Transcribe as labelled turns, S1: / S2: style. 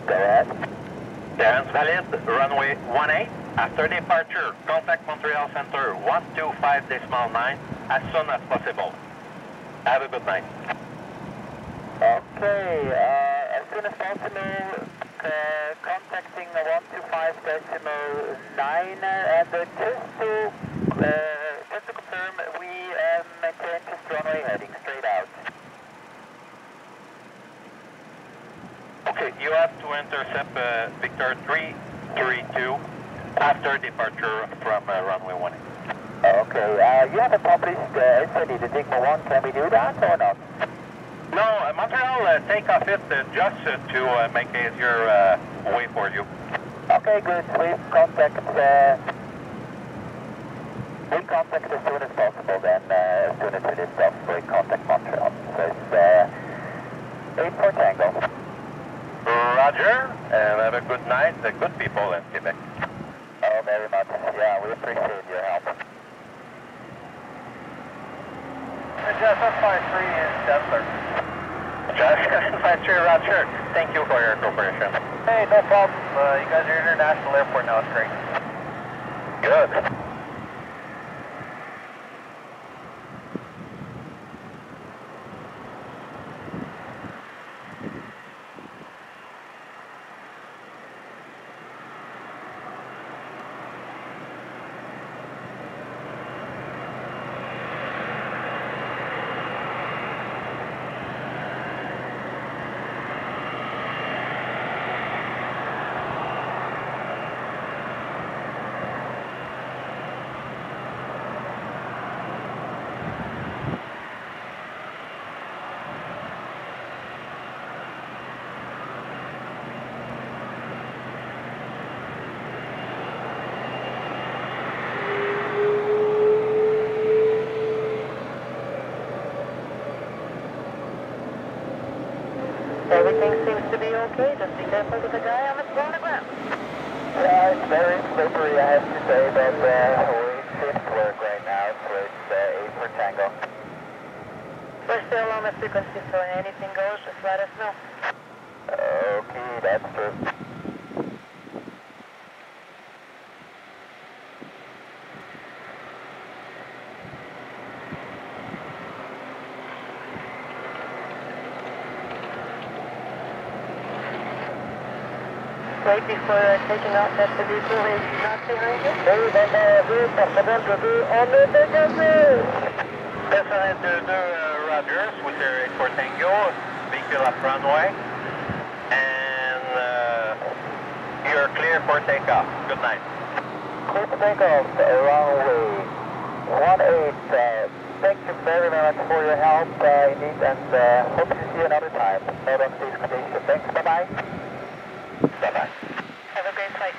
S1: Go ahead.
S2: Clearance valid, runway 18. After departure, contact Montreal Center 125.9 as soon as possible. Have a good night.
S1: Okay, as soon as possible, contacting 125.9 and just to confirm, we maintain just runway heading straight out.
S2: Okay, you have to intercept Victor 332 after departure from runway 18.
S1: Okay, you haven't published SID, the Sigma 1, can we do that or not?
S2: No, Montreal take off it just to make it easier way for you.
S1: Okay, good. We contact as soon as possible then, as soon as it is off, we contact Montreal. So it's 8 for Tango.
S2: Roger, and have a good night, good people in Quebec.
S1: Oh, very much. Yeah, we appreciate your help.
S2: Just 53 is Denver. Just 53, Roger. Thank you for your cooperation.
S3: Hey, no problem. You guys are international airport now. It's great.
S2: Good.
S4: Everything seems to be okay. Just be careful with the guy on the ground.
S1: Yeah, it's very slippery, I have to say, but we shift work right now, so it's 8 for Tango.
S4: We're still on the frequency, so anything goes, just let us know.
S1: Okay, that's true.
S4: Right before taking off, that the vehicle is not behind you.
S1: Oui, bonjour, personnel de 2, on est dégagé!
S2: Personnel de 2, Rogers, with your 8 for Tango, vehicle up runway, and you're clear for takeoff. Good night.
S1: Clear for takeoff, runway 18. Thank you very much for your help, indeed, and hope to see you another time. Not on this condition. Thanks, bye-bye.
S2: Bye-bye.
S4: Have a great flight.